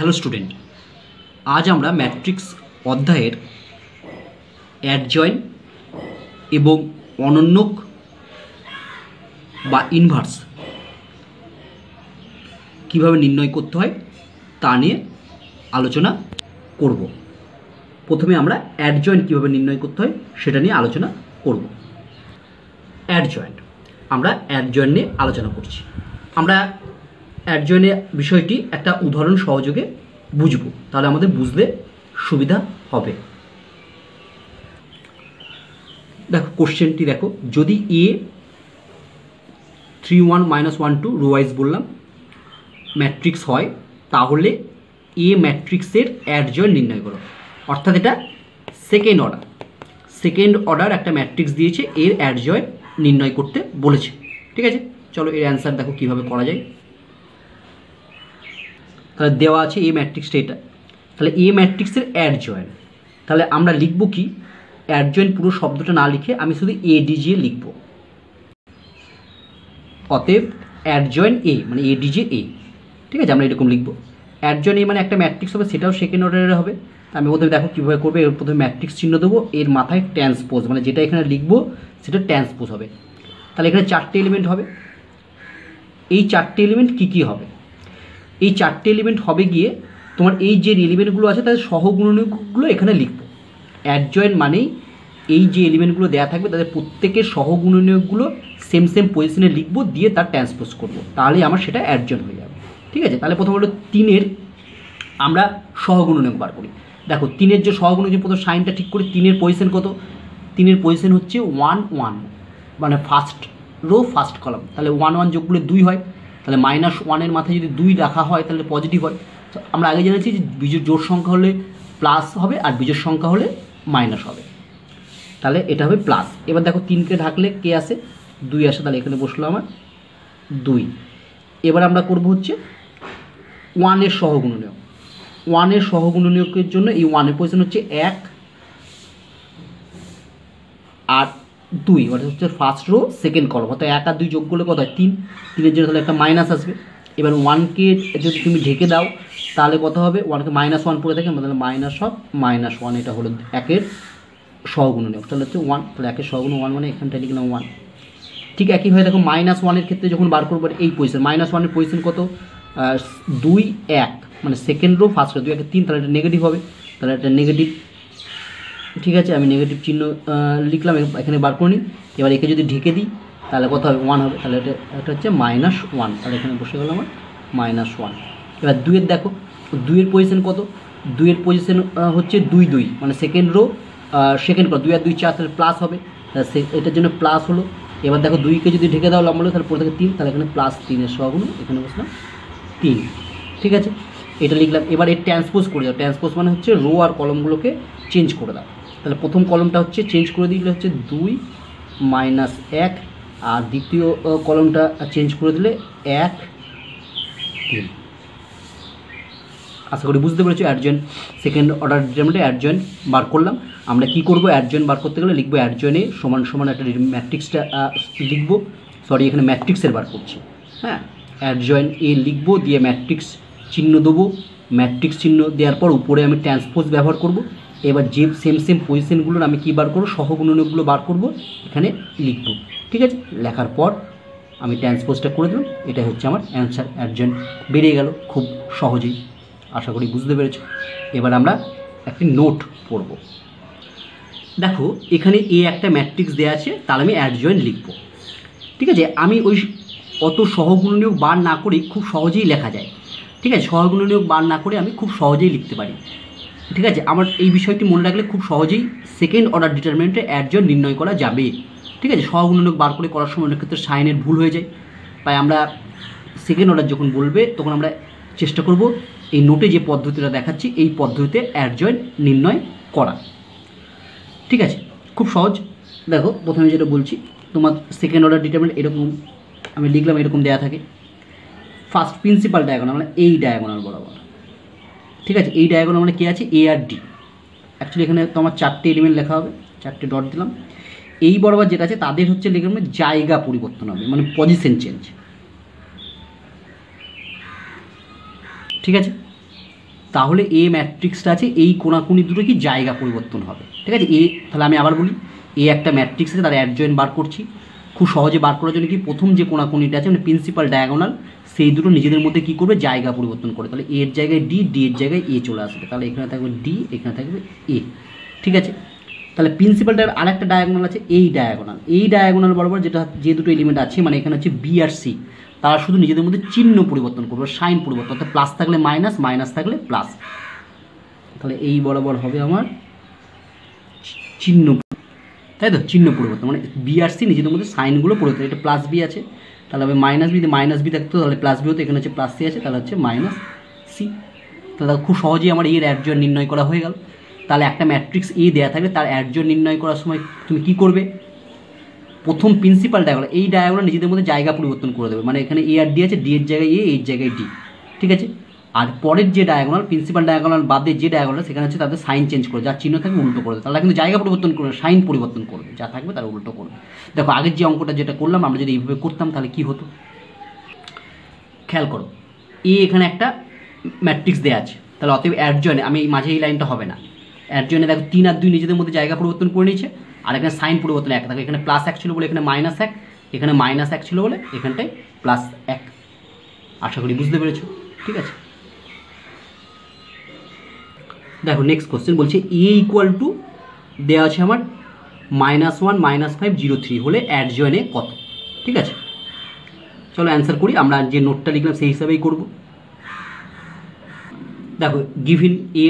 Hello student, আজ আমরা matrix অধ্যায়ের অ্যাডজয়েন্ট এবং অনন্যক বা ইনভার্স কীভাবে নির্ণয় করতে হয় তা নিয়ে আলোচনা করব। প্রথমে আমরা অ্যাডজয়েন্ট কীভাবে নির্ণয় করতে হয় সেটা নিয়ে আলোচনা করব। অ্যাডজয়েন্ট, আমরা অ্যাডজয়েন্ট নিয়ে আলোচনা করছি। আমরা অ্যাডজয়েন্টের বিষয়টি একটা উদাহরণ সহযোগে বুঝব, তাহলে আমাদের বুঝতে সুবিধা হবে। দেখো কোশ্চেনটি দেখো, যদি এ 3 1 -1 2 রোওয়াইজ বললাম ম্যাট্রিক্স হয়, তাহলে এ ম্যাট্রিক্সের অ্যাডজয়েন্ট নির্ণয় করো। অর্থাৎ এটা সেকেন্ড অর্ডার একটা ম্যাট্রিক্স দিয়েছে, এর অ্যাডজয়েন্ট নির্ণয় করতে বলেছে। ঠিক আছে, চলো এর অ্যান্সার দেখো কীভাবে করা যায়। তাহলে দেওয়া আছে এ ম্যাট্রিক্সটা এটা, তাহলে এ ম্যাট্রিক্সের অ্যাডজয়েন্ট, তাহলে আমরা লিখব কি, অ্যাডজয়েন্ট পুরো শব্দটা না লিখে আমি শুধু এডিজে লিখব। অতএব অ্যাডজয়েন্ট এ মানে এডিজে এ। ঠিক আছে, আমরা এরকম লিখব। অ্যাডজয়েন্ট এ মানে একটা ম্যাট্রিক্স হবে, সেটাও সেকেন্ড অর্ডারের হবে। আমি প্রথমে দেখো কীভাবে করবো, এর প্রথমে ম্যাট্রিক্স চিহ্ন দেবো, এর মাথায় ট্রান্সপোজ মানে যেটা এখানে লিখবো সেটা ট্রান্সপোজ হবে। তাহলে এখানে 4টে এলিমেন্ট হবে। এই 4টে এলিমেন্ট কী কী হবে? এই 4টে এলিমেন্ট হবে গিয়ে তোমার এই যে এলিমেন্টগুলো আছে তাদের সহগুণনীয়কগুলো এখানে লিখবো। অ্যাডজয়েন্ট মানেই এই যে এলিমেন্টগুলো দেওয়া থাকবে তাদের প্রত্যেকের সহগুণনীয়কগুলো সেম পজিশনে লিখবো, দিয়ে তার ট্রান্সপোজ করবো, তাহলেই আমার সেটা অ্যাডজয়েন্ট হয়ে যাবে। ঠিক আছে, তাহলে প্রথম হলো 3-এর আমরা সহগুণনীয়ক বার করি। দেখো 3-এর যে সহগুণনীয়ক, প্রথম সাইনটা ঠিক করি। 3-এর পজিশন কত? 3-এর পজিশন হচ্ছে 1 1, মানে ফার্স্ট রো ফার্স্ট কলাম। তাহলে 1 1 যোগ করলে 2 হয়, তাহলে -1-এর মাথায় যদি 2 রাখা হয় তাহলে পজিটিভ হয়। তো আমরা আগে জেনেছি যে বিজোড় জোড় সংখ্যা হলে প্লাস হবে আর বিজোড় সংখ্যা হলে মাইনাস হবে, তাহলে এটা হবে প্লাস। এবার দেখো 3কে ঢাকলে কে আসে? 2 আসে, তাহলে এখানে বসলো আমার 2। এবার আমরা করব হচ্ছে 1-এর সহগুণনীয়ক। 1-এর সহগুণনীয়কের জন্য এই 1-এর পজিশন হচ্ছে 1 আর 2, অর্থাৎ হচ্ছে ফার্স্ট রো সেকেন্ড কলম। অর্থাৎ 1 আর 2 যোগ করলে কত হয়? 3। 3-এর জন্য তাহলে একটা মাইনাস আসবে। এবার 1কে যদি তুমি ঢেকে দাও তাহলে কত হবে? 1কে -1 পড়ে থাকে, তাহলে -1 এটা হলো 1-এর সহগুণনীয়ক। তাহলে হচ্ছে 1, তাহলে 1-এর সহগুণ 1 মানে এখানটায় লিখলাম 1। ঠিক একইভাবে দেখো -1-এর ক্ষেত্রে যখন বার করবো এই পজিশন, -1-এর পজিশন কত? 2 1, মানে সেকেন্ড রো ফার্স্ট রো, 2 1 3, তাহলে এটা নেগেটিভ হবে, তাহলে এটা নেগেটিভ। ঠিক আছে, আমি নেগেটিভ চিহ্ন লিখলাম, এখানে বার করে নিই। এবার একে যদি ঢেকে দিই তাহলে কত হবে? 1 হবে, তাহলে এটা হচ্ছে -1, তাহলে এখানে বসে গেল আমার -1। এবার 2-এর দেখো, 2-এর পজিশন কত? 2-এর পজিশন হচ্ছে 2 2, মানে সেকেন্ড রো সেকেন্ড কলাম, 2 আর 2 4, তাহলে প্লাস হবে, এটার জন্য প্লাস হলো। এবার দেখো 2কে যদি ঢেকে দাও লম্বা হলো, তাহলে পড়ে থাকে 3, তাহলে এখানে +3-এর সহগুণ, এখানে বসলাম 3। ঠিক আছে, এটা লিখলাম। এবার এর ট্রান্সপোজ করে দাও। ট্রান্সপোজ মানে হচ্ছে রো আর কলমগুলোকে চেঞ্জ করে দাও। তাহলে প্রথম কলমটা হচ্ছে চেঞ্জ করে দিলে হচ্ছে 2 -1, আর দ্বিতীয় কলমটা চেঞ্জ করে দিলে 1 3। আশা করি বুঝতে পেরেছো। অ্যাডজয়েন্ট সেকেন্ড অর্ডার ডিটারমিনেন্টে অ্যাডজয়েন্ট বার করলাম। আমরা কি করব? অ্যাডজয়েন্ট বার করতে গেলে লিখবো অ্যাডজয়েন্টে সমান একটা ম্যাট্রিক্সটা লিখবো, সরি এখানে ম্যাট্রিক্সের বার করছি। হ্যাঁ, অ্যাডজয়েন্ট এ লিখবো, দিয়ে ম্যাট্রিক্স চিহ্ন দেবো। ম্যাট্রিক্স চিহ্ন দেওয়ার পর উপরে আমি ট্রান্সপোজ ব্যবহার করব। এবার যে সেম পজিশনগুলোর আমি কী বার করবো? সহগুণনীয়কগুলো বার করব, এখানে লিখব। ঠিক আছে, লেখার পর আমি ট্রান্সপোজটা করে দিলাম, এটাই হচ্ছে আমার অ্যান্সার। অ্যাডজয়েন্ট বেরিয়ে গেল খুব সহজেই। আশা করি বুঝতে পেরেছো। এবার আমরা একটি নোট পড়ব। দেখো এখানে এ একটা ম্যাট্রিক্স দেওয়া আছে, তাহলে আমি অ্যাডজয়েন্ট লিখব। ঠিক আছে, আমি ওই অত সহগুণনীয়ক বার না করেই খুব সহজেই লেখা যায়। ঠিক আছে, সহগুণনীয়ক বার না করে আমি খুব সহজেই লিখতে পারি। ঠিক আছে, আমার এই বিষয়টি মনে রাখলে খুব সহজেই সেকেন্ড অর্ডার ডিটারমিনেন্টে অ্যাডজয়েন্ট নির্ণয় করা যাবে। ঠিক আছে, সহগুণনীয়ক বার করে করার সময় অনেক ক্ষেত্রে সাইনের ভুল হয়ে যায়, তাই আমরা সেকেন্ড অর্ডার যখন বলবে তখন আমরা চেষ্টা করব এই নোটে যে পদ্ধতিটা দেখাচ্ছি এই পদ্ধতিতে অ্যাডজয়েন্ট নির্ণয় করা। ঠিক আছে, খুব সহজ। দেখো প্রথমে যেটা বলছি, তোমার সেকেন্ড অর্ডার ডিটারমিনেন্ট এরকম আমি লিখলাম, এরকম দেওয়া থাকে। ফার্স্ট প্রিন্সিপাল ডায়াগোনাল মানে এই ডায়াগোনাল বরাবর। ঠিক আছে, এই ডায়াগোনাল মানে কে আছে? এ আর ডি। অ্যাকচুয়ালি এখানে তোমার 4টে এলিমেন্ট লেখা হবে, 4টে ডট দিলাম। এই বরাবর যেটা আছে তাদের হচ্ছে লিখলাম জায়গা পরিবর্তন হবে, মানে পজিশন চেঞ্জ। ঠিক আছে, তাহলে এ ম্যাট্রিক্সটা আছে এই কোণাকুনি দুটো কি জায়গা পরিবর্তন হবে, ঠিক আছে। এ তাহলে আমি আবার বলি, এ একটা ম্যাট্রিক্স আছে, তার অ্যাডজয়েন্ট বার করছি। খুব সহজে বার করার জন্য কি প্রথম যে কোণাকুনিটা আছে মানে প্রিন্সিপাল ডায়াগোনাল, সেই দুটো নিজেদের মধ্যে কী করবে, জায়গা পরিবর্তন করে। তাহলে এর জায়গায় ডি, ডি এর জায়গায় এ চলে আসবে। তাহলে এখানে থাকবে ডি, এখানে থাকবে এ, ঠিক আছে। তাহলে প্রিন্সিপালটার আরেকটা ডায়াগোনাল আছে, এই ডায়াগোনাল বরাবর যে দুটো এলিমেন্ট আছে মানে এখানে হচ্ছে বি আর সি, তারা শুধু নিজেদের মধ্যে চিহ্ন পরিবর্তন করবে, সাইন পরিবর্তন, অর্থাৎ প্লাস থাকলে মাইনাস, মাইনাস থাকলে প্লাস। তাহলে এই বরাবর হবে আমার চিহ্ন, তাই তো, চিহ্ন পরিবর্তন মানে বি আর সি নিজেদের মধ্যে সাইনগুলো পরিবর্তন। এটা প্লাস বি আছে, তাহলে হবে মাইনাস বি, মাইনাস বি থাকতো তাহলে প্লাস বি হতো, এখানে হচ্ছে প্লাস সি আছে তাহলে হচ্ছে মাইনাস সি। তাহলে খুব সহজেই আমার এর অ্যাডজয়েন্ট নির্ণয় করা হয়ে গেল। তাহলে একটা ম্যাট্রিক্স এ দেওয়া থাকলে তার অ্যাডজয়েন্ট নির্ণয় করার সময় তুমি কী করবে, প্রথম প্রিন্সিপাল ডায়াগোনাল, এই ডায়াগোনাল নিজেদের মধ্যে জায়গা পরিবর্তন করে দেবে, মানে এখানে এ আর ডি আছে, ডি এর জায়গায় এ, এর জায়গায় ডি, ঠিক আছে। আর পরের যে ডায়াগোনাল, প্রিন্সিপাল ডায়াগোনাল বাদে যে ডায়াগোনাল, সেখানে হচ্ছে তাদের সাইন চেঞ্জ করে, যার চিহ্ন থাকবে উল্টো করে দেবে। তাহলে কিন্তু জায়গা পরিবর্তন করবে, সাইন পরিবর্তন করবে, যা থাকবে তার উল্টো করবে। দেখো আগের যে অঙ্কটা যেটা করলাম আমরা যদি এইভাবে করতাম তাহলে কী হতো, খেয়াল করো, এ এখানে একটা ম্যাট্রিক্স দেওয়া আছে, তাহলে অতএব অ্যাডজয়েন্ট, আমি মাঝে এই লাইনটা হবে না, অ্যাডজয়েন্টে দেখো 3 আর 2 নিজেদের মধ্যে জায়গা পরিবর্তন করে নিয়েছে, আর এখানে সাইন পরিবর্তন এক থাকে, এখানে প্লাস 1 ছিল বলে এখানে মাইনাস 1, এখানে মাইনাস 1 ছিল বলে এখানটায় প্লাস 1। আশা করি বুঝতে পেরেছো, ঠিক আছে। দেখো নেক্সট কোশ্চেন বলছে এ ইকুয়াল টু দেওয়া আছে আমার -1 -5 0 3 হলে অ্যাডজয়েন্টে কত, ঠিক আছে। চলো অ্যান্সার করি, আমরা যে নোটটা লিখলাম সেই হিসাবেই করব। দেখো গিভিন এ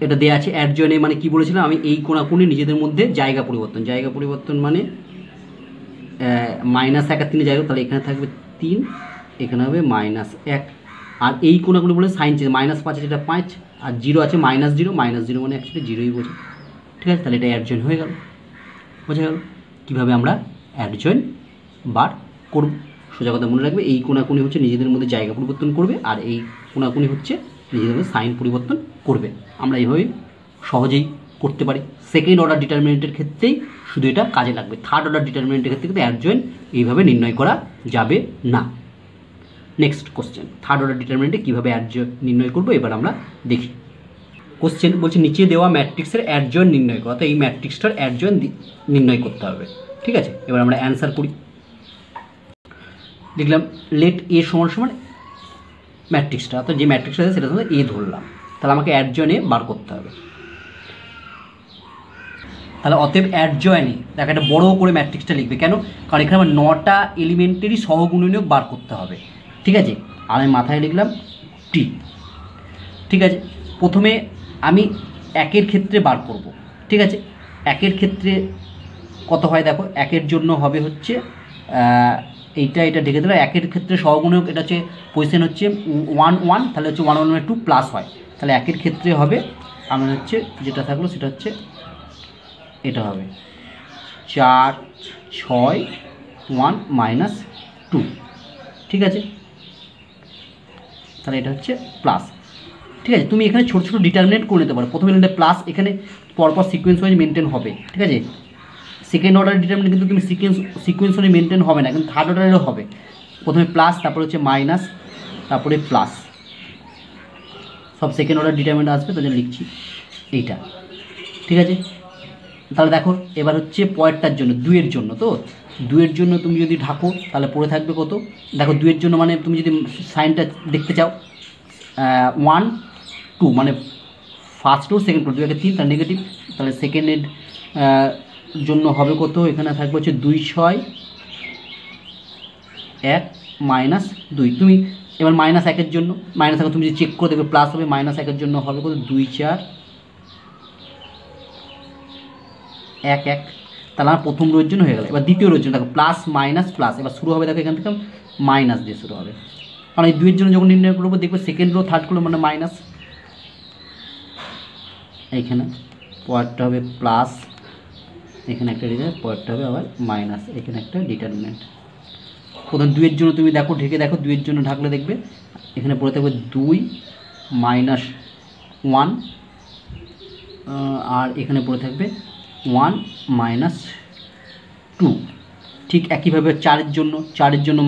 এটা দেওয়া আছে, অ্যাডজয়েন্টে মানে কি বলেছিলাম আমি, এই কোণাকুনি নিজেদের মধ্যে জায়গা পরিবর্তন মানে -1 আর 3 জায়গা, তাহলে এখানে থাকবে 3, এখানে হবে -1, আর এই কোণাকুনি বলে সাইন চেঞ্জ, -5 আছে যেটা 5, আর 0 আছে -0 মানে অ্যাকচুয়ালি 0ই বোঝে, ঠিক আছে। তাহলে এটা অ্যাডজয়েন্ট হয়ে গেল, বোঝা গেল কীভাবে আমরা অ্যাডজয়েন্ট বার করব। সোজা কথা মনে রাখবে, এই কোণাকুনি হচ্ছে নিজেদের মধ্যে জায়গা পরিবর্তন করবে, আর এই কোণাকুনি হচ্ছে নিজেদের মধ্যে সাইন পরিবর্তন করবে। আমরা এইভাবে সহজেই করতে পারি। সেকেন্ড অর্ডার ডিটারমিনেন্টের ক্ষেত্রেই শুধু এটা কাজে লাগবে, থার্ড অর্ডার ডিটারমিনেন্টের ক্ষেত্রে কিন্তু অ্যাডজয়েন্ট এইভাবে নির্ণয় করা যাবে না। নেক্সট কোশ্চেন, থার্ড অর্ডার ডিটারমিনেন্টে কীভাবে অ্যাডজয়েন্ট নির্ণয় করবো এবার আমরা দেখি। কোশ্চেন বলছে নিচে দেওয়া ম্যাট্রিক্সের অ্যাডজয়েন্ট নির্ণয় করা, তো এই ম্যাট্রিক্সটার অ্যাডজয়েন্ট নির্ণয় করতে হবে, ঠিক আছে। এবার আমরা অ্যান্সার করি। দেখলাম লেট এ সমান ম্যাট্রিক্সটা, অর্থাৎ যে ম্যাট্রিক্সটা আছে সেটা এ ধরলাম, তাহলে আমাকে অ্যাডজয়েন্টে বার করতে হবে। তাহলে অতএব অ্যাডজয়েন্টে দেখো একটা বড় করে ম্যাট্রিক্সটা লিখবে, কেন, কারণ এখানে আমার 9টা এলিমেন্টেরই সহগুণনীয়ক বার করতে হবে, ঠিক আছে। আর আমি মাথায় লিখলাম টি, ঠিক আছে। প্রথমে আমি একের ক্ষেত্রে বার করব, ঠিক আছে। একের ক্ষেত্রে কত হয় দেখো, একের জন্য হবে হচ্ছে এটা ঢেকে দিলে, একের ক্ষেত্রে সহগুণক এটা হচ্ছে পজিশন হচ্ছে 1 1, তাহলে হচ্ছে 1 1 2 প্লাস হয়, তাহলে একের ক্ষেত্রে হবে আমার হচ্ছে যেটা থাকলো সেটা হচ্ছে এটা হবে 4 6 1 -2, ঠিক আছে। তাহলে এটা হচ্ছে প্লাস, ঠিক আছে। তুমি এখানে ছোটো ছোটো ডিটারমিনেন্ট করে নিতে পারো, প্রথমে এটা প্লাস, এখানে পরপর সিকোয়েন্স ওয়াইজ মেনটেন হবে, ঠিক আছে। সেকেন্ড অর্ডার ডিটারমিনেন্ট কিন্তু তুমি সিকোয়েন্স ওয়াইজ মেনটেন হবে না, কিন্তু থার্ড অর্ডারেরও হবে, প্রথমে প্লাস, তারপরে হচ্ছে মাইনাস, তারপরে প্লাস, সব সেকেন্ড অর্ডার ডিটারমিনেন্ট আসবে, তাহলে লিখছি এইটা, ঠিক আছে। তাহলে দেখো এবার হচ্ছে পয়েরটার জন্য, 2 এর জন্য, তো 2 এর জন্য তুমি যদি ঢাকো তাহলে পড়ে থাকবে কত, দেখো 2 এর জন্য মানে তুমি যদি সাইনটা দেখতে চাও 1 2 মানে ফার্স্ট ও সেকেন্ড, 2 একে 3 তার নেগেটিভ, তাহলে সেকেন্ডের জন্য হবে কত, এখানে থাকবে হচ্ছে 2 6 1 -2। তুমি এবার -1-এর জন্য মাইনাস, তুমি যদি চেক করে দেখবে প্লাস হবে, -1-এর জন্য হবে কত 2 4 1 1, তাহলে আমার প্রথম রোর জন্য হয়ে গেল। এবার দ্বিতীয় রোর জন্য দেখো প্লাস মাইনাস প্লাস, এবার শুরু হবে দেখো এখান থেকে মাইনাস দিয়ে শুরু হবে, কারণ এই 2 এর জন্য যখন নির্ণয় করবো দেখবে সেকেন্ড রো থার্ড করলো মানে মাইনাস, এইখানে পরেরটা হবে প্লাস, এখানে একটা ডিটারমিনেন্ট, পরেরটা হবে আবার মাইনাস, এখানে একটা ডিটারমিনেন্ট। প্রথম 2 এর জন্য তুমি দেখো ঢেকে দেখো, 2 এর জন্য ঢাকলে দেখবে এখানে পড়ে থাকবে 2 -1, আর এখানে পড়ে থাকবে 1 -2। ঠিক একইভাবে 4-এর জন্য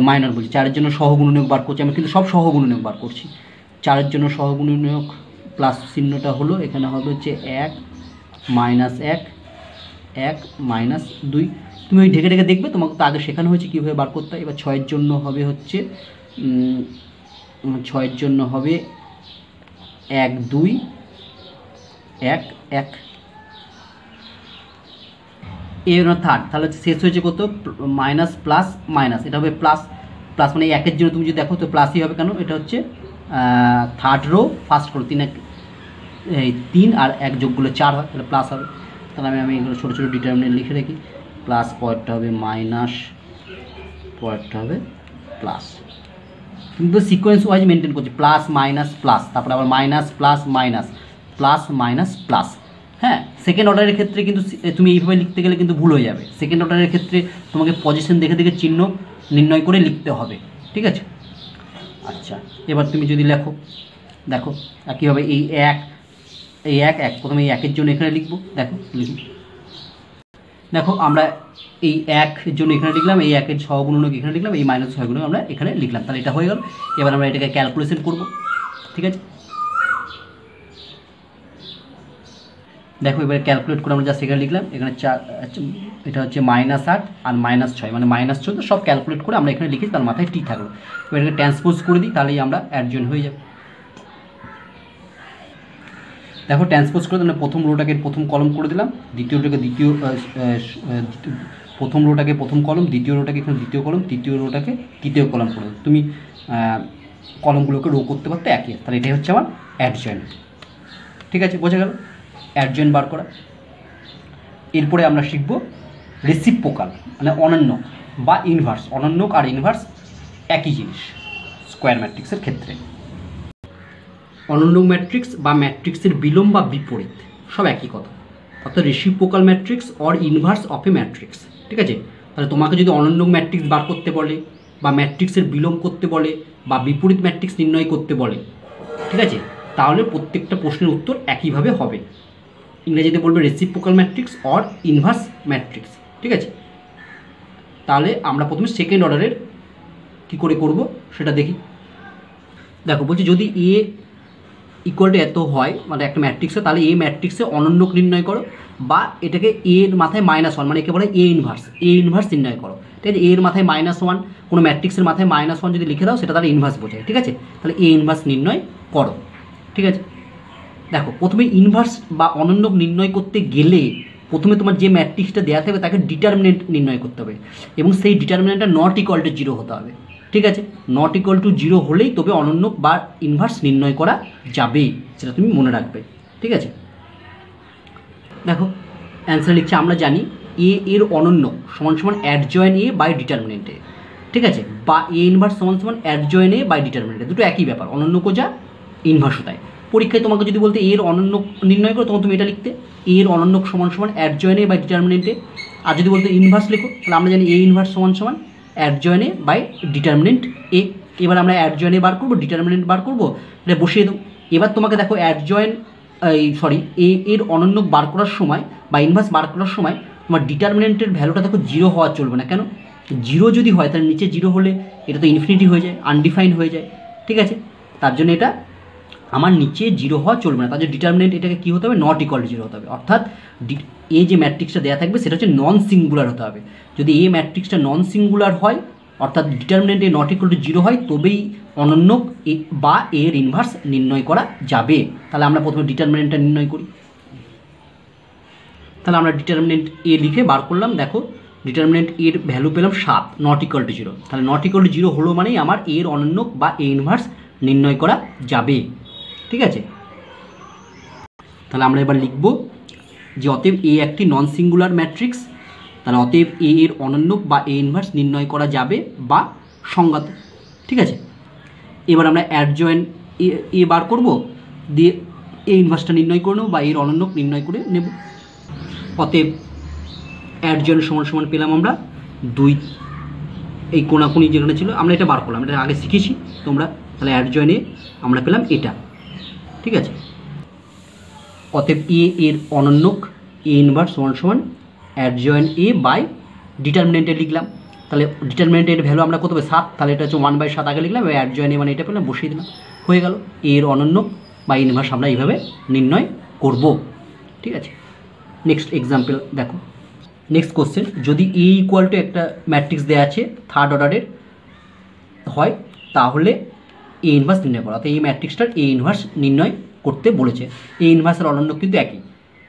মাইনর বলছি, 4-এর জন্য সহগুণনীয়ক বার করছি, আমি কিন্তু সব সহগুণনীয়ক বার করছি। 4-এর জন্য সহগুণনীয়ক প্লাস চিহ্নটা হলো, এখানে হবে হচ্ছে 1 -1 1 -2। তুমি ওই ঢেকে ঢেকে দেখবে, তোমাকে তো আগে শেখানো হয়েছে কীভাবে বার করতে হয়। এবার 6-এর জন্য হবে হচ্ছে 6-এর জন্য হবে 1 2 1 1 এর থার্ড, তাহলে শেষ হয়েছে কত মাইনাস প্লাস মাইনাস, এটা হবে প্লাস প্লাস, মানে 1-এর জন্য তুমি যদি দেখো তো প্লাসই হবে, কেন এটা হচ্ছে থার্ড রো ফার্স্ট করো, 3 আর 1 যোগ করলে 4 হয়, তাহলে প্লাস হবে। তাহলে আমি এগুলো ছোটো ছোটো ডিটারমিনেন্ট লিখে রাখি, প্লাস পরেরটা হবে মাইনাস, পরেরটা হবে প্লাস। কিন্তু সিকোয়েন্স ওয়াইজ মেনটেন করছি, প্লাস মাইনাস প্লাস, তারপরে আবার minus plus minus plus minus plus. হ্যাঁ, সেকেন্ড অর্ডারের ক্ষেত্রে কিন্তু তুমি এইভাবে লিখতে গেলে কিন্তু ভুল হয়ে যাবে। সেকেন্ড অর্ডারের ক্ষেত্রে তোমাকে পজিশন দেখে দেখে চিহ্ন নির্ণয় করে লিখতে হবে, ঠিক আছে। আচ্ছা, এবার তুমি যদি লেখো, দেখো কীভাবে এই 1 প্রথমে এই 1-এর জন্য এখানে লিখবো, দেখো আমরা এই 1-এর জন্য এখানে লিখলাম, এই 1-এর সহগুণক এখানে লিখলাম, এই মাইনাস সহগুণক আমরা এখানে লিখলাম, তাহলে এটা হয়ে গেল। এবার আমরা এটাকে ক্যালকুলেশন করব, ঠিক আছে। দেখো এবারে ক্যালকুলেট করে আমরা যা সেখানে লিখলাম, এখানে 4, এটা হচ্ছে -8 আর -6 মানে -14, সব ক্যালকুলেট করে আমরা এখানে লিখেছি, তার মাথায় টি থাকলো। এবার এটাকে ট্রান্সপোজ করে দিই, তাহলেই আমরা অ্যাডজয়েন্ট হয়ে যাবে। দেখো ট্রান্সপোজ করে আমরা প্রথম রোটাকে প্রথম কলম করে দিলাম, দ্বিতীয়টাকে দ্বিতীয়, প্রথম রোটাকে প্রথম কলম, দ্বিতীয় রোটাকে এখানে দ্বিতীয় কলম, তৃতীয় রোটাকে তৃতীয় কলম করে দিই। তুমি কলমগুলোকে রো করতে পারতে একই, তাহলে এটাই হচ্ছে আমার অ্যাডজয়েন্ট, ঠিক আছে, বোঝা গেল অ্যাডজয়েন্ট বার করা। এরপরে আমরা শিখব রেসিপ্রোকাল, মানে অনন্যক বা ইনভার্স। অনন্যক আর ইনভার্স একই জিনিস স্কোয়ার ম্যাট্রিক্সের ক্ষেত্রে। অনন্যক ম্যাট্রিক্স বা ম্যাট্রিক্সের বিলোম বা বিপরীত সব একই কথা, অর্থাৎ reciprocal matrix or inverse of A matrix, ঠিক আছে। তাহলে তোমাকে যদি অনন্যক ম্যাট্রিক্স বার করতে বলে, বা ম্যাট্রিক্সের বিলোম করতে বলে, বা বিপরীত ম্যাট্রিক্স নির্ণয় করতে বলে, ঠিক আছে, তাহলে প্রত্যেকটা প্রশ্নের উত্তর একইভাবে হবে। ইংরেজিতে বলবে reciprocal matrix or inverse matrix, ঠিক আছে। তাহলে আমরা প্রথমে সেকেন্ড অর্ডারের কী করে করব সেটা দেখি। দেখো বলছি, যদি এ ইকুয়াল টু এত হয়, মানে একটা ম্যাট্রিক্সে, তাহলে এ ম্যাট্রিক্সে অনন্যক নির্ণয় করো, বা এটাকে এর মাথায় -1 মানে একে বলে এ ইনভার্স নির্ণয় করো, ঠিক আছে। এর মাথায় -1, কোনো ম্যাট্রিক্সের মাথায় -1 যদি লিখে দাও, সেটা তাহলে ইনভার্স বোঝায়, ঠিক আছে। তাহলে এ ইনভার্স নির্ণয় করো, ঠিক আছে। দেখো প্রথমে ইনভার্স বা অনন্যক নির্ণয় করতে গেলে প্রথমে তোমার যে ম্যাট্রিক্সটা দেওয়া থাকবে তাকে ডিটারমিনেন্ট নির্ণয় করতে হবে, এবং সেই ডিটারমিনেন্টটা নট ইকুয়াল টু 0 হতে হবে, ঠিক আছে। নট ইকুয়াল টু 0 হলেই তবে অনন্যক বা ইনভার্স নির্ণয় করা যাবে, সেটা তুমি মনে রাখবে, ঠিক আছে। দেখো অ্যান্সার লিখছে, আমরা জানি এ এর অনন্যক সমান সমান অ্যাডজয়েন্ট এ বাই ডিটারমিনেন্ট এ, ঠিক আছে, বা এ ইনভার্স সমান সমান অ্যাডজয়েন্ট এ বাই ডিটারমিনেন্ট এ, দুটো একই ব্যাপার, অনন্যকও যা ইনভার্সও তাই। পরীক্ষায় তোমাকে যদি বলতে এর অনন্যক নির্ণয় করো, তখন তুমি এটা লিখতে এর অনন্যক সমান সমান অ্যাডজয়েন্ট এ বাই ডিটারমিনেন্ট এ। আর যদি বলতে ইনভার্স লেখো, তাহলে আমরা জানি এ ইনভার্স সমান সমান অ্যাডজয়েন্ট এ বাই ডিটারমিনেন্ট এ। এবার আমরা অ্যাডজয়েন্ট এ বার করবো, ডিটারমিনেন্ট বার করবো, এটা বসিয়ে দেবো। এবার তোমাকে দেখো অ্যাডজয়েন্ট এ এর অনন্যক বার করার সময় বা ইনভার্স বার করার সময় তোমার ডিটারমিনেন্টের ভ্যালুটা দেখো 0 হওয়া চলবে না। কেন? 0 যদি হয় তাহলে নিচে 0 হলে এটা তো ইনফিনিটি হয়ে যায়, আনডিফাইন্ড হয়ে যায়, ঠিক আছে। তার জন্য এটা আমার নিচে 0 হওয়া চলবে না, তার জন্য ডিটারমিনেন্ট এটাকে কী হতে হবে, নট ইকুয়াল টু 0 হতে হবে। অর্থাৎ এ যে ম্যাট্রিক্সটা দেওয়া থাকবে সেটা হচ্ছে নন সিঙ্গুলার হতে হবে। যদি এ ম্যাট্রিক্সটা নন সিঙ্গুলার হয়, অর্থাৎ determinant A not equal to 0 হয়, তবেই অনন্যক বা এর ইনভার্স নির্ণয় করা যাবে। তাহলে আমরা প্রথমে ডিটারমিনেন্টটা নির্ণয় করি। তাহলে আমরা ডিটারমিনেন্ট এ লিখে বার করলাম। দেখো ডিটারমিনেন্ট এর ভ্যালু পেলাম 7, নট ইকুয়াল টু 0। তাহলে নট ইকুয়াল টু 0 হলো মানেই আমার এর অনন্যক বা এ ইনভার্স নির্ণয় করা যাবে, ঠিক আছে। তাহলে আমরা এবার লিখব যে অতএব এ একটি নন সিঙ্গুলার ম্যাট্রিক্স, তাহলে অতএব এ এর অনন্যক বা এ ইনভার্স নির্ণয় করা যাবে বা সংজ্ঞাত, ঠিক আছে। এবার আমরা অ্যাডজয়েন্ট এ বার করব, দিয়ে এ ইনভার্সটা নির্ণয় করে নেব বা এর অনন্যক নির্ণয় করে নেব। অতএব অ্যাডজয়েন্ট সমান সমান পেলাম আমরা 2, এই কোনাকুনি যেখানে ছিল আমরা এটা বার করলাম, এটা আগে শিখেছি তোমরা। তাহলে অ্যাডজয়েন্ট এ আমরা পেলাম এটা, ঠিক আছে। অতএব এ এর অনন্যক এ ইনভার্স সমান সমান অ্যাডজয়েন্ট এ বাই ডিটারমিনেন্টে লিখলাম। তাহলে ডিটারমিনেন্টের ভ্যালু আমরা কত হবে 7, তাহলে এটা হচ্ছে 1/7 আগে লিখলাম, এবার অ্যাডজয়েন্ট এ মানে এটা পেলাম, বসিয়ে দিলাম। হয়ে গেল এর অনন্য বা ইনভার্স আমরা এইভাবে নির্ণয় করব। ঠিক আছে, নেক্সট এক্সাম্পল দেখো। নেক্সট কোশ্চেন, যদি এ ইকুয়াল টু একটা ম্যাট্রিক্স দেওয়া আছে থার্ড অর্ডারের হয়, তাহলে এ ইনভার্স নির্ণয় করা, অর্থাৎ এই ম্যাট্রিক্সটার এ ইনভার্স নির্ণয় করতে বলেছে। এ ইনভার্সের অনন্য কিন্তু একই।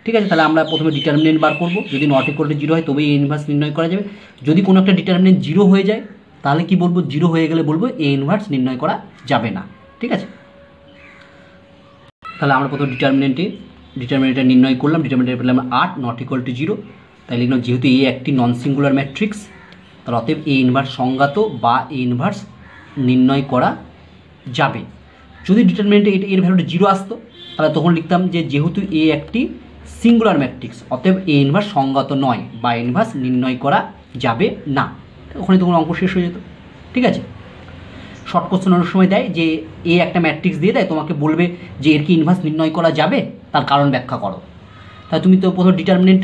ঠিক আছে, তাহলে আমরা প্রথমে ডিটারমিনেন্ট বার করব। যদি নট ইকুয়াল টু 0 হয় তবে এ ইনভার্স নির্ণয় করা যাবে। যদি কোনো একটা ডিটারমিনেন্ট 0 হয়ে যায় তাহলে কি বলবো, 0 হয়ে গেলে বলবো এ ইনভার্স নির্ণয় করা যাবে না। ঠিক আছে, তাহলে আমরা প্রথমে ডিটারমিনেন্টটা নির্ণয় করলাম। ডিটারমিনেন্ট পেলাম 8, নট ইকুয়াল টু 0। তাই লিখলাম যেহেতু এ একটি নন সিঙ্গুলার ম্যাট্রিক্স, তাহলে অতএব এ ইনভার্স সংজ্ঞাত বা এ ইনভার্স নির্ণয় করা যাবে। যদি ডিটারমিনেন্টে এর ভ্যালুটা 0 আসতো তাহলে তখন লিখতাম যে যেহেতু এ একটি সিঙ্গুলার ম্যাট্রিক্স অতএব এ ইনভার্স সংজ্ঞাত নয় বা ইনভার্স নির্ণয় করা যাবে না। ওখানে তখন অঙ্ক শেষ হয়ে যেত। ঠিক আছে, শর্ট কোশ্চেন অনেক সময় দেয় যে এ একটা ম্যাট্রিক্স দিয়ে দেয়, তোমাকে বলবে যে এর কি ইনভার্স নির্ণয় করা যাবে, তার কারণ ব্যাখ্যা করো। তাহলে তুমি তো প্রথম ডিটারমিনেন্ট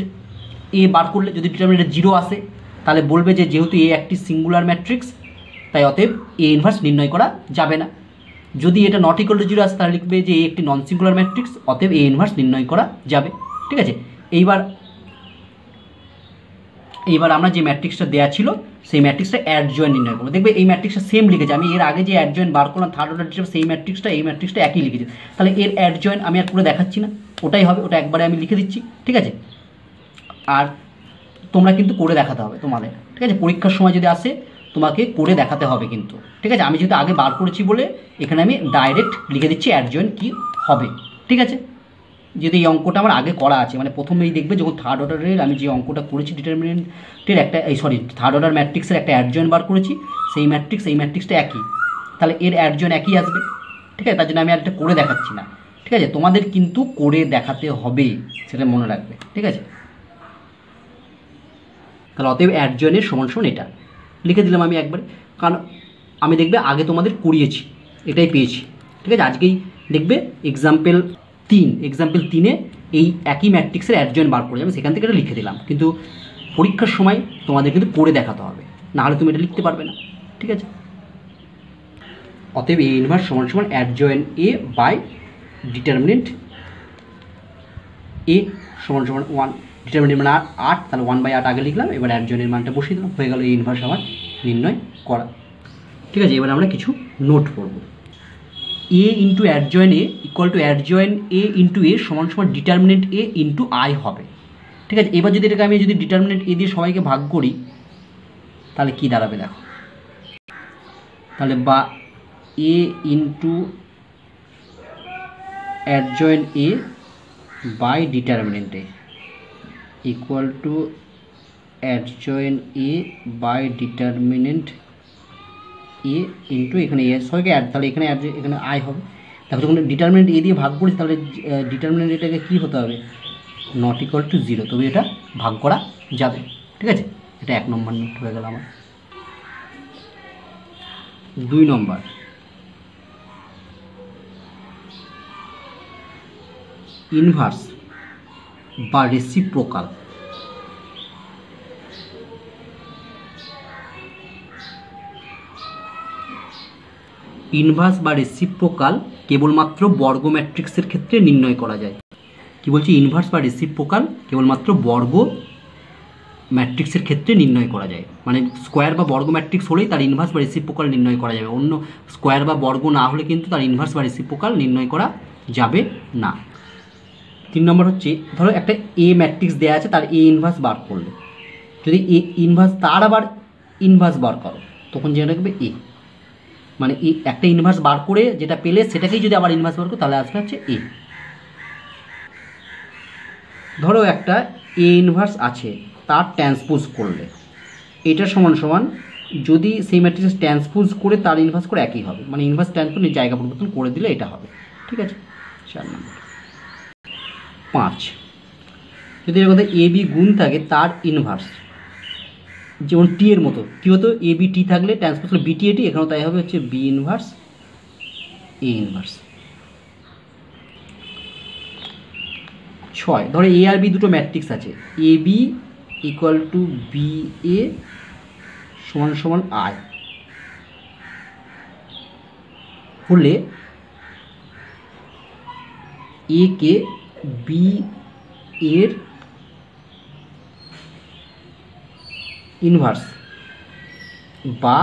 এ বার করলে, যদি ডিটারমিনেন্টে 0 আসে তাহলে বলবে যে যেহেতু এ একটি সিঙ্গুলার ম্যাট্রিক্স তাই অতএব এ ইনভার্স নির্ণয় করা যাবে না। যদি এটা নট ইকুয়াল টু 0 আসে তাহলে লিখবে যে এ একটি নন সিঙ্গুলার ম্যাট্রিক্স অতএব এ ইনভার্স নির্ণয় করা যাবে। ঠিক আছে, এইবার আমরা যে ম্যাট্রিক্সটা দেওয়া ছিল সেই ম্যাট্রিক্সটা অ্যাডজয়েন্ট নির্ণয় করবো। দেখবে এই ম্যাট্রিক্সটা সেম লিখেছে, আমি এর আগে যে অ্যাডজয়েন্ট বার করলাম থার্ড অর্ডার হিসেবে সেই ম্যাট্রিক্সটা এই ম্যাট্রিক্সটা একই লিখেছে। তাহলে এর অ্যাডজয়েন্ট আমি আর করে দেখাচ্ছি না, ওটাই হবে, ওটা একবারে আমি লিখে দিচ্ছি। ঠিক আছে, আর তোমরা কিন্তু করে দেখাতে হবে তোমাদের। ঠিক আছে, পরীক্ষার সময় যদি আসে তোমাকে করে দেখাতে হবে কিন্তু। ঠিক আছে, আমি যেহেতু আগে বার করেছি বলে এখানে আমি ডাইরেক্ট লিখে দিচ্ছি অ্যাডজয়েন্ট কী হবে। ঠিক আছে, যদি এই অঙ্কটা আমার আগে করা আছে, মানে প্রথমেই দেখবে যখন থার্ড অর্ডারের আমি যে অঙ্কটা করেছি ডিটারমিনেন্টের একটা থার্ড অর্ডার ম্যাট্রিক্সের একটা অ্যাডজয়েন্ট বার করেছি, সেই ম্যাট্রিক্সটা একই, তাহলে এর অ্যাডজয়েন্ট একই আসবে। ঠিক আছে, তার জন্য আমি আর এটা করে দেখাচ্ছি না। ঠিক আছে, তোমাদের কিন্তু করে দেখাতে হবে, সেটা মনে রাখবে। ঠিক আছে, তাহলে অতএব অ্যাডজয়েন্টের সমান সমান এটা লিখে দিলাম আমি একবারে, কারণ আমি দেখবে আগে তোমাদের করিয়েছি, এটাই পেয়েছি। ঠিক আছে, আজকেই দেখবে এক্সাম্পল 3-এ এই একই ম্যাট্রিক্সের অ্যাডজয়েন্ট বার করে যাবে, সেখান থেকে এটা লিখে দিলাম। কিন্তু পরীক্ষার সময় তোমাদের কিন্তু করে দেখাতে হবে, নাহলে তুমি এটা লিখতে পারবে না। ঠিক আছে, অতএব এ ইনভার্স সমান সমান অ্যাডজয়েন্ট এ বাই ডিটারমিনেন্ট এ সমান সমান 1। ডিটারমিনেন্ট মানে 8, তাহলে 1/8 আগে লিখলাম, এবার অ্যাডজয়েন্টের মানটা বসিয়ে দিলাম, হয়ে গেল এ ইনভার্স আমার নির্ণয় করা। ঠিক আছে, এবার আমরা কিছু নোট করব। A into adjoint A equal to adjoint A into A সমান সমান ডিটারমিনেন্ট এ ইন্টু আই হবে। ঠিক আছে, এবার যদি এটাকে আমি যদি ডিটারমিনেন্ট এ দিয়ে সবাইকে ভাগ করি তাহলে কি দাঁড়াবে দেখো, তাহলে বা A into adjoint A by determinant A equal to adjoint A by determinant A into এখানে এ সবাইকে অ্যাড, তাহলে এখানে এখানে আই হবে। দেখো যখন ডিটারমিনেন্ট এ দিয়ে ভাগ করেছি তাহলে ডিটারমিনেন্ট এটাকে কী হতে হবে, নট ইকুয়াল টু 0, তবে এটা ভাগ করা যাবে। ঠিক আছে, এটা 1 নম্বর নোট হয়ে গেল আমার। 2 নম্বর, ইনভার্স বা রেসিপ্রোকাল। ইনভার্স বা রেসিপ্রোকাল কেবলমাত্র বর্গ ম্যাট্রিক্সের ক্ষেত্রে নির্ণয় করা যায়। কি বলছি, ইনভার্স বা রেসিপ্রোকাল কেবলমাত্র বর্গ ম্যাট্রিক্সের ক্ষেত্রে নির্ণয় করা যায়, মানে স্কোয়ার বা বর্গ ম্যাট্রিক্স হলেই তার ইনভার্স বা রেসিপ্রোকাল নির্ণয় করা যাবে, অন্য স্কোয়ার বা বর্গ না হলে কিন্তু তার ইনভার্স বা রেসিপ্রোকাল নির্ণয় করা যাবে না। 3 নম্বর হচ্ছে, ধরো একটা এ ম্যাট্রিক্স দেওয়া আছে, তার এ ইনভার্স বার করলে, যদি এ ইনভার্স তার আবার ইনভার্স বার করো তখন যেটা রাখবে এ, মানে এ একটা ইনভার্স বার করে যেটা পেলে সেটাকেই যদি আবার ইনভার্স বার করো তাহলে আসবে হচ্ছে এ। ধরো একটা এ ইনভার্স আছে, তার ট্রান্সপোজ করলে এটা সমান সমান যদি সেই ম্যাট্রিক্স ট্রান্সপোজ করে তার ইনভার্স করে একই হবে, মানে ইনভার্স ট্রান্সপোজ জায়গা পরিবর্তন করে দিলে এটা হবে। ঠিক আছে, 4 নম্বর। 5, যদি এর কথা এ বি গুণ থাকে তার ইনভার্স, যেমন টি এর মতো, কী হতো এ বি টি থাকলে ট্রান্সপোজ করলে বিটি এটি, এখানেও তাই হবে, হচ্ছে বি ইনভার্স এ ইনভার্স। 6, ধরো এ আর বি দুটো ম্যাট্রিক্স আছে, এ B equal two B A সমান সমান আই হলে এ কে বি এর ইনভার্স বা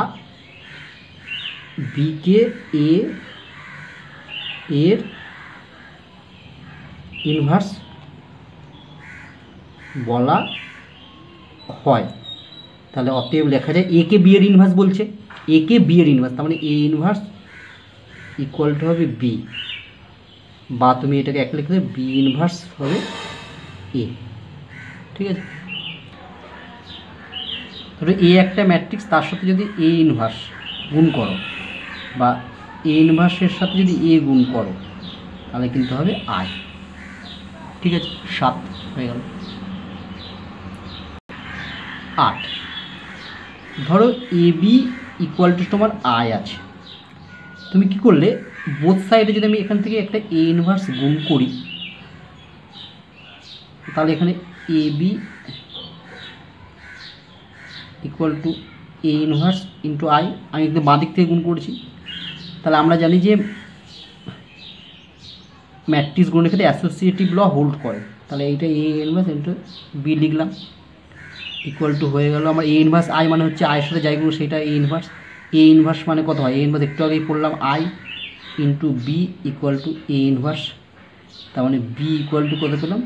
বি কে এ এর ইনভার্স বলা হয়। তাহলে অতএব লেখা যায় এ কে বি এর ইনভার্স বলছে, এ কে বি এর ইনভার্স, তার মানে এ ইনভার্স ইকুয়াল টু হবে বি, বা তুমি এটাকে এক লিখলে বি ইনভার্স হবে এ। ঠিক আছে, তাহলে এ একটা ম্যাট্রিক্স, তার সাথে যদি এ ইনভার্স গুণ করো বা এ ইনভার্সের সাথে যদি এ গুণ করো তাহলে কিন্তু হবে আই। ঠিক আছে, 7 হয়ে গেল। 8, ধরো এ বি ইকুয়াল টু তোমার আই আছে, তুমি কি করলে বোথ সাইডে যদি আমি এখান থেকে একটা এ ইনভার্স গুণ করি তাহলে এখানে A B equal to A inverse into I, আমি একদম বাঁ দিক থেকে গুণ করেছি। তাহলে আমরা জানি যে ম্যাট্রিক্স গুণের ক্ষেত্রে অ্যাসোসিয়েটিভ ল হোল্ড করে, তাহলে এইটা এ ইনভার্স ইন্টু বি লিখলাম ইকুয়াল টু হয়ে গেল আমার এ ইনভার্স আই, মানে হচ্ছে আয়ের সাথে যাই করবো সেটা এ ইনভার্স। এ ইনভার্স মানে কত হয়, এ ইনভার্স একটু আগেই পড়লাম I into B equal to A inverse, তার মানে বি ইকুয়াল টু কত পেলাম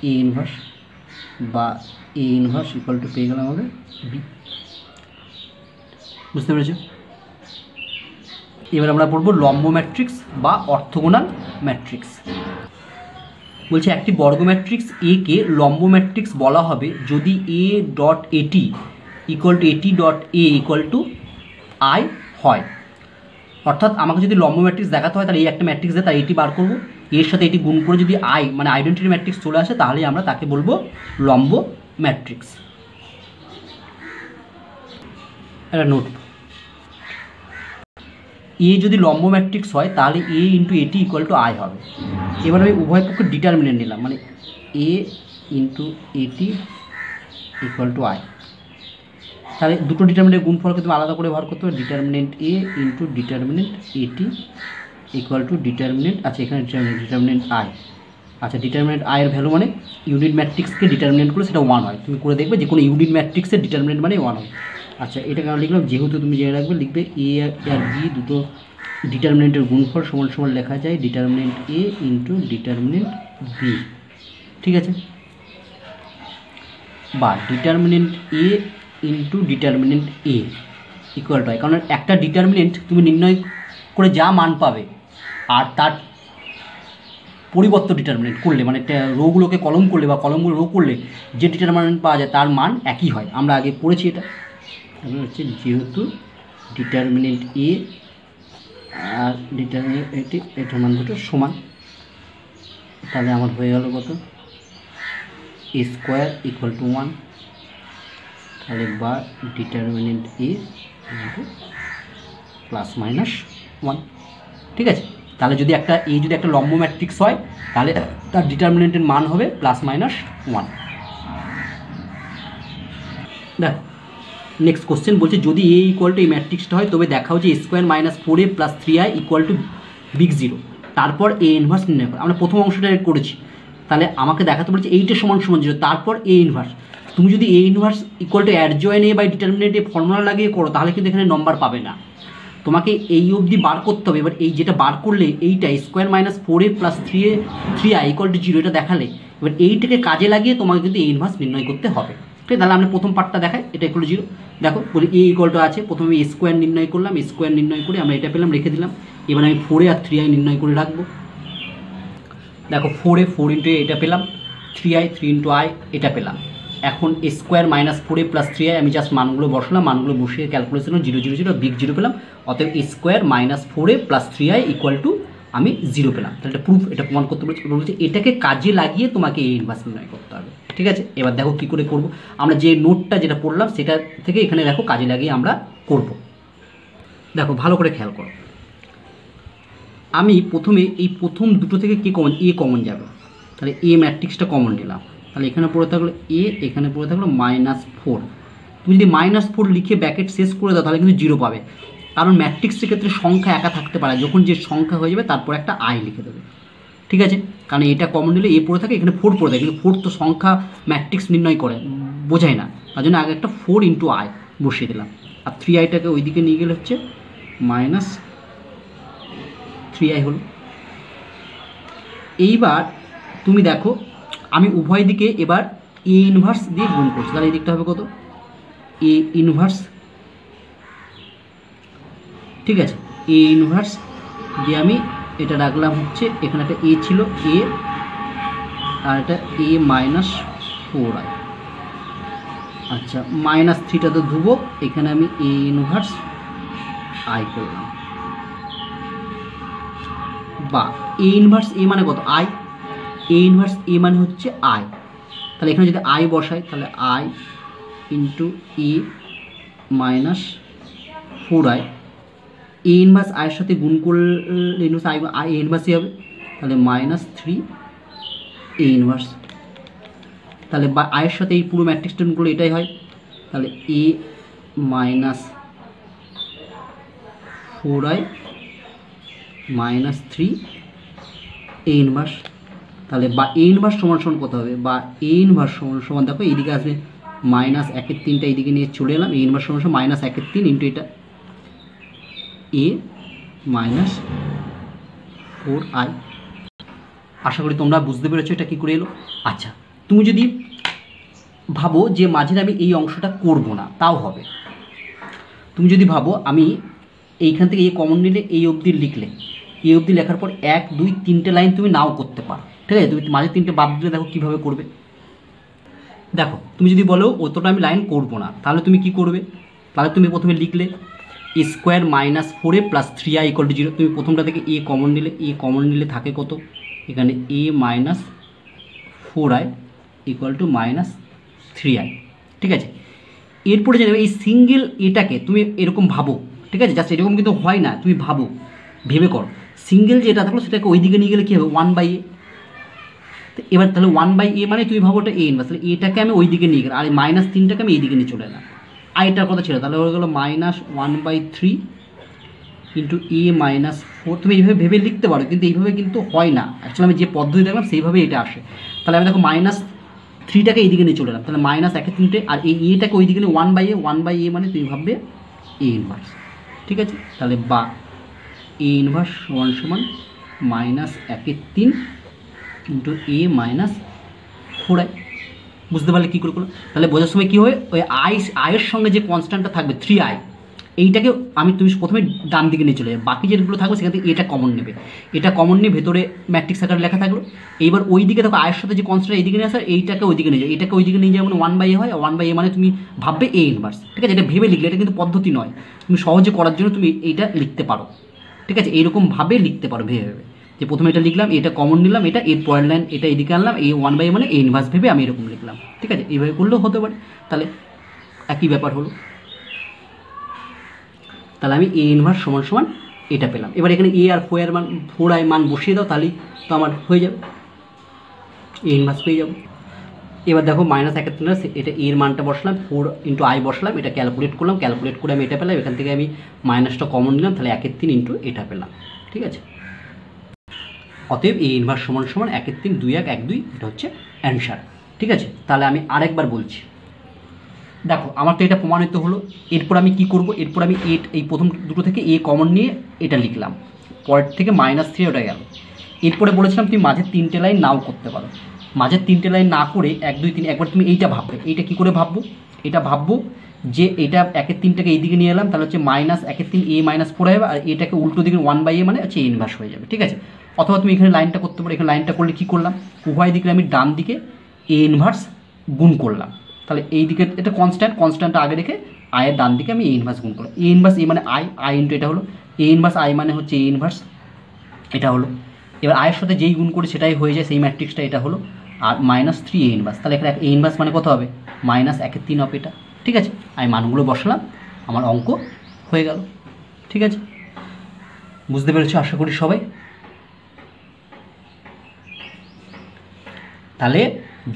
এ ইনভার্স, বা এ ইনভার্স ইকুয়াল টু পেয়ে গেলাম আমাদের বি। বুঝতে পেরেছো? এবার আমরা পড়বো লম্ব ম্যাট্রিক্স বা অর্থগোনাল ম্যাট্রিক্স। বলছে একটি বর্গ ম্যাট্রিক্স এ কে লম্ব ম্যাট্রিক্স বলা হবে যদি এ ডট এটি ইকুয়াল টু এটি dot A equal two I হয়। অর্থাৎ আমাকে যদি লম্ব ম্যাট্রিক্স দেখাতে হয় তাহলে এই একটা ম্যাট্রিক্স দেয়, তাই এটি বার করবো, এর সাথে এটি গুণ করে যদি আই মানে আইডেন্টিটি ম্যাট্রিক্স চলে আসে তাহলে আমরা তাকে বলবো লম্ব ম্যাট্রিক্স। একটা নোট, এ যদি লম্ব ম্যাট্রিক্স হয় তাহলে এ ইন্টু এটি ইকুয়াল টু আই হবে। এবার আমি উভয় পক্ষে ডিটারমিনেন্ট নিলাম, মানে এ ইন্টু এটি ইকুয়াল টু আই। তাহলে দুটো ডিটারমিনেন্টের গুণফলকে তুমি আলাদা করে ব্যবহার করতে হবে, ডিটারমিনেন্ট এ ইন্টু ডিটারমিনেন্ট এটি ইকুয়াল টু ডিটারমিনেন্ট, আচ্ছা এখানে ডিটারমিনেন্ট আই। আচ্ছা ডিটারমিনেন্ট আয়ের ভ্যালু মানে ইউনিট ম্যাট্রিক্সকে ডিটারমিনেন্ট করে সেটা 1 হয়, তুমি করে দেখবে যে কোনো ইউনিট ম্যাট্রিক্সের ডিটারমিনেন্ট মানে 1 হয়। আচ্ছা এটা কেন লিখলাম, যেহেতু তুমি জেনে রাখবে লিখবে এ আর বি দুটো ডিটারমিনেন্টের গুণফল সমান সমান লেখা যায় determinant A into determinant B. ঠিক আছে, বা determinant A into determinant A equal two হয়, কারণ একটা ডিটারমিনেন্ট তুমি নির্ণয় করে যা মান পাবে আর তার পরিবর্ত ডিটারমিনেন্ট করলে মানে রোগুলোকে কলম করলে বা কলমগুলো রো করলে যে ডিটারমিনেন্ট পাওয়া যায় তার মান একই হয়, আমরা আগে পড়েছি এটা। হচ্ছে যেহেতু ডিটারমিনেন্ট এ আর ডিটারমিনেন্ট এটি এটার মান দুটো সমান, তাহলে আমার হয়ে গেল কত এ স্কোয়ার ইকুয়াল টু 1, তাহলে বা ডিটারমিনেন্ট এ প্লাস মাইনাস 1। ঠিক আছে, তাহলে যদি একটা এ যদি একটা লম্ব ম্যাট্রিক্স হয় তাহলে তার ডিটারমিনেন্টের মান হবে প্লাস মাইনাস 1। দেখ নেক্সট কোশ্চেন বলছে যদি এ ইকুয়াল টু এই ম্যাট্রিক্সটা হয় তবে দেখাও যে square minus 4a plus 3i equal to big 0, তারপর এ ইনভার্স নির্ণয় করে। আমরা প্রথম অংশটা করেছি, তাহলে আমাকে দেখাতে বলছে এইটা সমান সমান 0 তারপর এ ইনভার্স। তুমি যদি A inverse equal to adjoint A by determinant A formula লাগিয়ে করো তাহলে কিন্তু এখানে নম্বর পাবে না, তোমাকে এই অবধি বার করতে হবে। এবার এই যেটা বার করলে এইটা square minus 4a plus 3i equal to 0 এটা দেখালে এবার এইটাকে কাজে লাগিয়ে তোমাকে কিন্তু এ ইনভার্স নির্ণয় করতে হবে। ঠিক আছে, তাহলে আমরা প্রথম পার্টটা দেখাই, এটা ইকুয়াল টু 0। দেখো বলি এ ইকুয়াল টু আছে, প্রথমে আমি স্কোয়ার নির্ণয় করলাম, স্কোয়ার নির্ণয় করে আমরা এটা পেলাম রেখে দিলাম। এবার আমি 4a আর 3i নির্ণয় করে রাখবো। দেখো 4a 4 ইন্টু এটা পেলাম, 3i 3 ইন্টু i এটা পেলাম। এখন square minus 4a plus 3i আমি জাস্ট মানগুলো বসালাম, মানগুলো বসিয়ে ক্যালকুলেশন 0 0 0 বিগ 0 পেলাম। অতএব square minus 4a plus 3i equal to আমি 0 পেলাম। তাহলে এটা প্রুফ, এটা প্রমাণ করতে বলছি এটাকে কাজে লাগিয়ে তোমাকে এ ইনভার্স নির্ণয় করতে হবে। ঠিক আছে, এবার দেখো কী করে করব, আমরা যে নোটটা যেটা পড়লাম সেটা থেকে এখানে দেখো কাজে লাগিয়ে আমরা করব। দেখো ভালো করে খেয়াল করো, আমি প্রথমে এই প্রথম দুটো থেকে কে কমন, এ কমন যাবে, তাহলে এ ম্যাট্রিক্সটা কমন নিলাম। তাহলে এখানে পড়ে থাকলো এ, এখানে পড়ে থাকলো -4। তুমি যদি -4 লিখে ব্র্যাকেট শেষ করে দাও তাহলে কিন্তু 0 পাবে, কারণ ম্যাট্রিক্সের ক্ষেত্রে সংখ্যা একা থাকতে পারে, যখন যে সংখ্যা হয়ে যাবে তারপর একটা আই লিখে দেবে। ঠিক ঠিক আছে, কারণ এটা কমন নিলে এ পড়ে থাকে, এখানে 4 পড়ে থাকে, কিন্তু 4 তো সংখ্যা ম্যাট্রিক্স নির্ণয় করে, বোঝায় না, তার জন্য আগে একটা 4 ইন্টু আই বসিয়ে দিলাম, আর 3i-টাকে ওইদিকে নিয়ে গেলে হচ্ছে -3i হলো। এইবার তুমি দেখো আমি উভয় দিকে এবার এ ইনভার্স দিয়ে গুণ করছি, তাহলে এই দিকটা হবে কত, এ ইনভার্স, ঠিক আছে, এ ইনভার্স দিয়ে আমি এটা রাখলাম হচ্ছে, এখানে একটা এ ছিল এ, আর এটা এ -4i, আচ্ছা -3টা তো ধুবো, এখানে আমি এ ইনভার্স আই করলাম, বা এ ইনভার্স এ মানে কত আই, এ ইনভার্স এ মানে হচ্ছে আই, তাহলে এখানে যদি আই বসাই তাহলে I into A -4i, A inverse আয়ের সাথে গুণ করলে ইনভার্স আই এ ইনভার্সই হবে, তাহলে -3 এ ইনভার্স, তাহলে বা আয়ের সাথে এই পুরো ম্যাট্রিক্সটা গুণ করলে এটাই হয়, তাহলে এ -4i -3 এ ইনভার্স, তাহলে বা এ ইনভার্স সমান সমান কত হবে, বা এ ইনভার্স সমান সমান দেখো এইদিকে আসবে -1/3টা এইদিকে নিয়ে চলে এলাম, এ ইনভার্স সমান সমান -1/3 ইন্টু এটা এ -4i। আশা করি তোমরা বুঝতে পেরেছো এটা কী করে এলো। আচ্ছা তুমি যদি ভাবো যে মাঝের আমি এই অংশটা করব না তাও হবে, তুমি যদি ভাবো আমি এইখান থেকে এই কমন নিলে এই অবধি লিখলে, এই অবধি লেখার পর 1 2 3টে লাইন তুমি নাও করতে পারো, ঠিক আছে, তুমি মাঝে 3টে বাদ দিলে দেখো কীভাবে করবে। দেখো তুমি যদি বলো অতটা আমি লাইন করব না, তাহলে তুমি কি করবে, তাহলে তুমি প্রথমে লিখলে এ স্কোয়ার -4a + 3i = 0, তুমি প্রথমটা থেকে এ কমন নিলে, এ কমন নিলে থাকে কত, এখানে এ -4i = -3i, ঠিক আছে। এরপরে জানবে এই সিঙ্গেল এটাকে তুমি এরকম ভাবো, ঠিক আছে, জাস্ট এরকম কিন্তু হয় না, তুমি ভাবো, ভেবে করো, সিঙ্গেল যেটা থাকলো সেটাকে ওই দিকে নিয়ে গেলে কী হবে 1/a, এবার তাহলে 1/a মানে তুমি ভাবো ওটা এ ইনভার্স, তাহলে এটাকে আমি ওই দিকে নিয়ে গেলাম, আর এই -3টাকে আমি এই দিকে নিয়ে চলে এলাম, আইটার কথা ছিল, তাহলে হয়ে গেলো -1/3 ইন্টু এ -4, তুমি এইভাবে ভেবে লিখতে পারো, কিন্তু এইভাবে কিন্তু হয় না, অ্যাকচুয়ালি আমি যে পদ্ধতি দেখলাম সেইভাবে এটা আসে। তাহলে আমি দেখো -3টাকে এইদিকে নিয়ে চলে এলাম, তাহলে -1/3, আর এই এটাকে ওই দিকে নিয়ে 1/a মানে তুমি ভাববে এ ইনভার্স, ঠিক আছে, তাহলে বা এ ইনভার্স সমান সমান -1/3 ইন্টু এ -4i। বুঝতে পারলে কী করে করলো, তাহলে বোঝার সময় কী হয়, ওই আয়ের সঙ্গে যে কনস্ট্যান্টটা থাকবে 3i, এইটাকে তুমি প্রথমে ডান দিকে নিয়ে চলে যাবে, বাকি যেগুলো থাকবে সেখান থেকে এটা কমন নেবে, এটা কমন নিয়ে ভেতরে ম্যাট্রিক্স আকারে লেখা থাকলো, এইবার ওই দিকে দেখো আয়ের সাথে যে কনস্ট্যান্ট এইদিকে নিয়ে আসে, এইটাকে ওই দিকে নিয়ে যাও, এটাকে ওই দিকে নিয়ে যাবে মানে 1/a হয়, 1/a মানে তুমি ভাববে এ ইনভার্স, ঠিক আছে, এটা ভেবে লিখলে, এটা কিন্তু পদ্ধতি নয়, তুমি সহজে করার জন্য তুমি এইটা লিখতে পারো, ঠিক আছে, এইরকমভাবে লিখতে পারো ভেবে ভেবে, যে প্রথমে এটা লিখলাম, এটা কমন নিলাম, এটা এর পরের লাইন এটা এদিকে আনলাম, এই 1/a মানে এ ইনভার্স ভেবে আমি এরকম লিখলাম, ঠিক আছে, এইভাবে করলেও হতে পারে, তাহলে একই ব্যাপার হলো, তাহলে আমি এ ইনভার্স সমান সমান এটা পেলাম। এবার এখানে এ আর 4i মান বসিয়ে দাও, তাহলেই তো আমার হয়ে যাবে, এ ইনভার্স পেয়ে যাবো। এবার দেখো -1/3 এটা এর মানটা বসলাম, 4 ইন্টু i বসলাম, এটা ক্যালকুলেট করলাম, ক্যালকুলেট করে আমি এটা পেলাম, এখান থেকে আমি মাইনাসটা কমন নিলাম, তাহলে 1/3 ইন্টু এটা পেলাম, ঠিক আছে। অতএব এ ইনভার্স সমান সমান 1/3 2 1 1 2, এটা হচ্ছে অ্যান্সার, ঠিক আছে। তাহলে আমি আরেকবার বলছি, দেখো আমার তো এটা প্রমাণিত হলো, এরপর আমি কি করব, এরপর আমি এই প্রথম দুটো থেকে এ কমন নিয়ে এটা লিখলাম, পরের থেকে -3 ওটা গেল, এরপরে বলেছিলাম তুমি মাঝের 3টে লাইন নাও করতে পারো, মাঝের 3টে লাইন না করে 1 2 3 একবার তুমি এইটা ভাববে, এইটা কী করে ভাববো, এটা ভাববো যে এটা 1/3টাকে এইদিকে নিয়ে এলাম, তাহলে হচ্ছে -1/3 এ -4 হবে, আর এটাকে উল্টো দিকে 1/a মানে হচ্ছে এ ইনভার্স হয়ে যাবে, ঠিক আছে। অথবা তুমি এখানে লাইনটা করতে পারো, এখানে লাইনটা করলে কী করলাম, উভয় দিকে আমি ডান দিকে এ ইনভার্স গুণ করলাম, তাহলে এই দিকে এটা কনস্ট্যান্টটা আগে রেখে আয়ের ডান দিকে আমি এ ইনভার্স গুণ করলাম, এ ইনভার্স এ মানে আই ইন্টু এটা হলো এ ইনভার্স, আই মানে হচ্ছে এ ইনভার্স, এটা হলো। এবার আয়ের সাথে যেই গুণ করি সেটাই হয়ে যায়, সেই ম্যাট্রিক্সটা এটা হলো, আর -3 এ ইনভার্স, তাহলে এখানে এ ইনভার্স মানে কত হবে -1/3 হবে এটা, ঠিক আছে। আমি মানগুলো বসালাম, আমার অঙ্ক হয়ে গেল, ঠিক আছে। বুঝতে পেরেছো আশা করি সবাই। তাহলে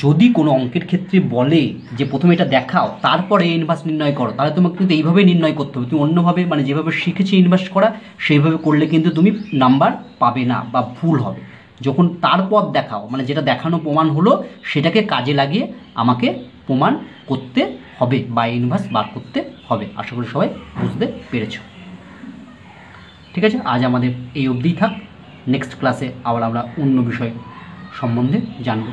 যদি কোনো অঙ্কের ক্ষেত্রে বলে যে প্রথমে এটা দেখাও তারপরে এ ইনভার্স নির্ণয় করো, তাহলে তোমাকে কিন্তু এইভাবেই নির্ণয় করতে হবে, তুমি অন্যভাবে মানে যেভাবে শিখেছি ইনভার্স করা সেইভাবে করলে কিন্তু তুমি নাম্বার পাবে না বা ভুল হবে। যখন তার পথ দেখাও, মানে যেটা দেখানো প্রমাণ হলো সেটাকে কাজে লাগিয়ে আমাকে প্রমাণ করতে হবে বা ইনভার্স বার করতে হবে। আশা করি সবাই বুঝতে পেরেছো। ঠিক আছে, আজ আমাদের এই অবধিই থাক। নেক্সট ক্লাসে আবার আমরা অন্য বিষয় সম্বন্ধে জানবো।